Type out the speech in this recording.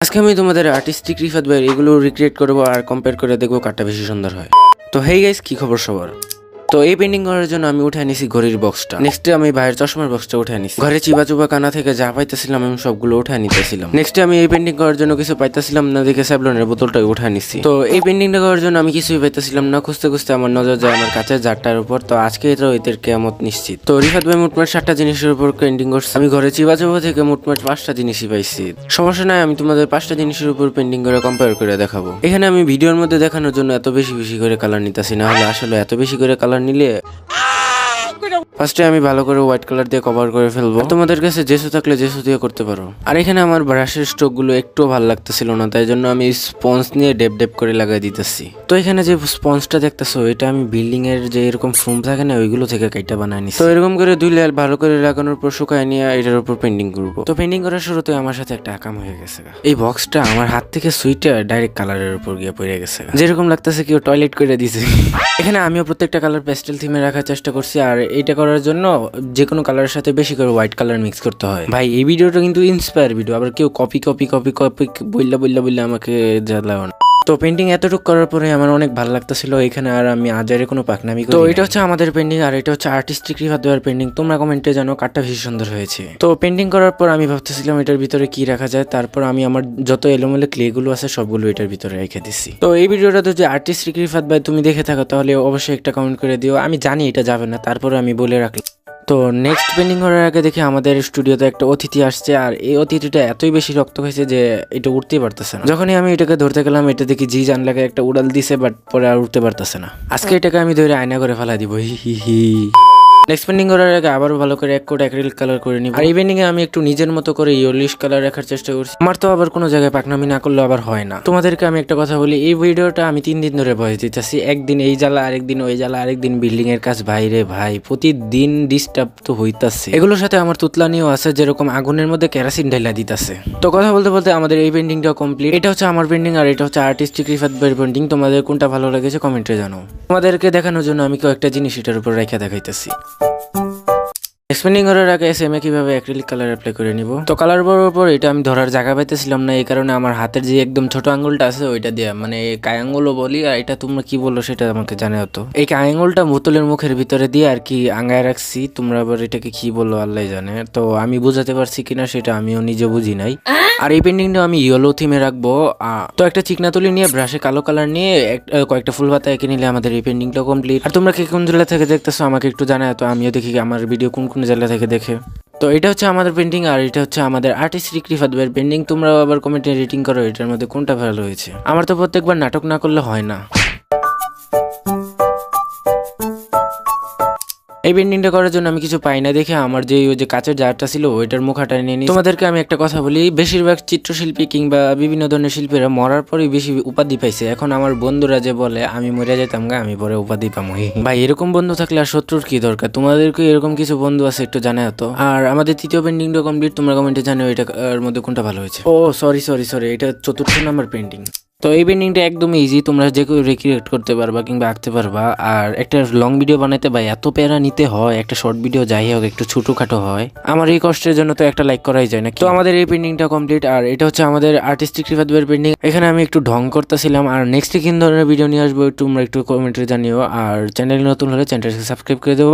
আজকে আমি তোমাদের আর্টিস্টিক রিফাত ভাই এগুলো রিক্রিয়েট করবো আর কম্পেয়ার করে দেখবো কারটা বেশি সুন্দর হয়। তো হেই গাইস, কি খবর সবার? তো এই পেন্টিং করার জন্য আমি উঠে নিছি ঘড়ির বক্সটা, নেক্সটে আমি ভাইয়ের চশমার বক্সটা উঠে নিছি, ঘরে চিবা চুবা কানা থেকে যা পাইতেছিলাম আমি সবগুলো উঠে নিতেছিলাম। নেক্সটে আমি এই পেন্টিং করার জন্য কিছু পাইতেছিলাম না দেখে স্যাভলনের বোতলটা উঠে নিছি। তো এই পেন্টিংটা করার জন্য আমি কিছুই পাইতেছিলাম না, খুঁজতে খুঁজতে আমার নজর যায় আমার কাছের জারটার উপর। তো আজকে এটা এদের কেয়ামত নিশ্চিত। তো রিফাত ভাই মোটমাট 7টা জিনিসের উপর পেন্টিং করছে, আমি ঘরে চিবা চুবা থেকে মোটমাট 5টা জিনিসই পাইছি। সমস্যা নাই, আমি তোমাদের 5টা জিনিসের উপর পেন্টিং করে কম্পেয়ার করে দেখাবো। এখানে আমি ভিডিওর মধ্যে দেখানোর জন্য এত বেশি বেশি করে কালার নিতেছি, না হলে আসলে এত বেশি করে কালার নিলে ফার্স্টে আমি ভালো করে হোয়াইট কালার দিয়ে কভার করে ফেলবো। তোমাদের কাছে জেসু থাকলে জেসু দিয়ে করতে পারো। আর এখানে আমার ব্রাশের স্ট্রোক গুলো একটু ভালো লাগতেছিল না, তাই জন্য আমি স্পঞ্জ নিয়ে ডেপ ডেপ করে লাগাই দিতেছি। তো এখানে যে স্পঞ্জটা দেখতেছো, এটা আমি বিল্ডিং এর যে এরকম ফোম থাকে না, ওইগুলো থেকে কাইটা বানাই নিছি। তো এরকম করে 2 লেয়ার ভালো করে লাগানোর পর শুকায় নিয়ে এটার উপর পেন্টিং করবো। তো পেন্টিং করার শুরুতে আমার সাথে একটা আকাম হয়ে গেছে। এই বক্সটা আমার হাত থেকে সুইটে ডাইরেক্ট কালারের উপর গিয়ে পড়ে গেছে, যেরকম লাগতেছে কেউ টয়লেট করে দিছে। এখানে আমিও প্রত্যেকটা কালার প্যাস্টেল থিমে রাখার চেষ্টা করছি, আর এইটা করার জন্য যে কোনো কালারের সাথে বেশি করে হোয়াইট কালার মিক্স করতে হয়। ভাই এই ভিডিওটা কিন্তু ইন্সপায়ার ভিডিও, আবার কেউ কপি কপি কপি কপি বললা আমাকে জ্বালাও না। তো পেন্টিং এতটুকু করার পরে আমার অনেক ভালো লাগতেছিল এখানে, আর আমি আজারে কোনো পাকনামি করি। তো এটা হচ্ছে আমাদের পেন্টিং, আর এটা হচ্ছে আর্টিস্টিক রিফাত ভাইয়ের পেন্টিং। তোমরা কমেন্টে জানো কারটা বেশি সুন্দর হয়েছে। তো পেন্টিং করার পর আমি ভাবতেছিলাম এটার ভিতরে কি রাখা যায়, তারপর আমি আমার যত এলোমেলো ক্লে গুলো আছে সবগুলো এটার ভিতরে রেখে দিছি। তো এই ভিডিওটা যদি আর্টিস্টিক রিফাত ভাই তুমি দেখে থাকো তাহলে অবশ্যই একটা কমেন্ট করে দিও। আমি জানি এটা যাবে না, তারপরে আমি বলে রাখলাম। তো নেক্সট পেন্টিং করার আগে দেখি আমাদের স্টুডিওতে একটা অতিথি আসছে, আর এই অতিথিটা এতই বেশি রক্ত হয়েছে যে এটা উঠতেই পারতেছে না। যখনই আমি এটাকে ধরতে গেলাম, এটা দেখি জি জান লাগে একটা উড়াল দিছে, বাট পরে আর উঠতে পারতেছে না। আজকে এটাকে আমি ধরে আয়না করে ফেলা দিব। হি হি হি। নেক্সট পেন্টিং করার আগে আবারও ভালো করে এক কোট অ্যাক্রিলিক কালার করে নিব। আর এই পেন্টিং এ আমি একটু নিজের মতো করে ইয়েলিশ কালার রাখার চেষ্টা করছি। আমার তো আবার কোনো জায়গায় পাকনামি না করলে আবার হয় না। তোমাদেরকে আমি একটা কথা বলি, এই ভিডিওটা আমি 3 দিন ধরে ভয়েস দিতেছি। একদিন এই জ্বালা, আরেকদিন ওই জ্বালা, আরেকদিন বিল্ডিং এর কাজ। ভাই রে ভাই, প্রতিদিন ডিস্টার্ব তো হইতাছে। এগুলোর সাথে আমার তুতলানিও আছে, যেরকম আগুনের মধ্যে কেরাসিন ঢাইলা দিতেছে। তো কথা বলতে বলতে আমাদের এই পেন্টিংটা কমপ্লিট। এটা হচ্ছে আমার পেন্টিং, আর এটা হচ্ছে আর্টিস্টিক রিফাত ভাইয়ের পেন্টিং। তোমাদের কোনটা ভালো লেগেছে কমেন্টে জানাও। তোমাদেরকে দেখানোর জন্য আমি কয়েকটা জিনিস এটার উপর রেখে দেখাইতেছি। পেন্টিং করার আগে সেমে কিভাবে অ্যাক্রিলিক কালার অ্যাপ্লাই করে নিব। তো কালার বরাবর পর এটা আমি ধরার জায়গা পাইতেছিলাম না, এই কারণে আমার হাতের যে একদম ছোট আঙ্গুলটা আছে ওইটা দিয়ে, মানে কাই আঙ্গুলও বলি, আর এটা তোমরা কি বলো সেটা আমাকে জানাও। তো এই কাই আঙ্গুলটা বোতলের মুখের ভিতরে দিয়ে আর কি আঙ্গায় রাখছি, তোমরা আবার এটাকে কি বলো আল্লাহ জানে। তো আমি বুঝাতে পারছি কিনা সেটা আমিও নিজে বুঝি নাই। আর এই পেন্টিংটা আমি ইয়েলো থিমে রাখবো। তো একটা চিকনা তুলি নিয়ে ব্রাশে কালো কালার নিয়ে কয়েকটা ফুল পাতা এঁকে নিলে আমাদের এই পেন্টিংটা কমপ্লিট। আর তোমরা কি কোন জেলা থেকে দেখতেছো আমাকে একটু জানাও, তো আমিও দেখি আমার ভিডিও কোন কোন জেলা থেকে দেখে। তো এটা হচ্ছে আমাদের পেন্টিং, আর এটা হচ্ছে আমাদের আর্টিস্টিক রিফাত ভাইয়ের পেন্টিং। তোমরা আবার কমেন্টে রেটিং করো এটার মধ্যে কোনটা ভালো হয়েছে। আমার তো প্রত্যেকবার নাটক না করলে হয় না। এই পেন্টিংটা করার জন্য আমি কিছু পাই না দেখে আমার যে ওই যে কাচের জারটা ছিল ওইটার মুখাটা নিয়ে নিই। তোমাদেরকে আমি একটা কথা বলি, বেশিরভাগ চিত্রশিল্পী কিংবা বিভিন্ন ধরনের শিল্পীরা মরার পরে বেশি উপাধি পাইছে। এখন আমার বন্ধুরা যে বলে আমি মরে যেতাম গা, আমি পরে উপাধি পাবো। ভাই এরকম বন্ধু থাকলে আর শত্রুর কি দরকার? তোমাদেরকে এরকম কিছু বন্ধু আছে একটু জানাও তো। আর আমাদের তৃতীয় পেন্টিংটা কমপ্লিট, তোমরা কমেন্টে জানাও এটার মধ্যে কোনটা ভালো হয়েছে। ও সরি, এটা 4র্থ নাম্বার পেন্টিং। তো এই পেন্টিংটা একদম ইজি, তোমরা যে কেউ রিক্রিয়েট করতে পারবা কিংবা আঁকতে পারবা। আর একটা লং ভিডিও বানাইতে ভাই এত প্যারা নিতে হয়, একটা শর্ট ভিডিও যাই হোক একটু ছোটখাটো হয়। আমার এই কষ্টের জন্য তো একটা লাইক করাই যায় না। তো আমাদের এই পেন্টিংটা কমপ্লিট, আর এটা হচ্ছে আমাদের আর্টিস্টিক রিফাত ভাইয়ের পেন্টিং। এখানে আমি একটু ঢং করতেছিলাম। আর নেক্সট কি ধরনের ভিডিও নিয়ে আসবো তোমরা একটু কমেন্টে জানিও। আর চ্যানেল নতুন হলে চ্যানেলটাকে সাবস্ক্রাইব করে দেবো।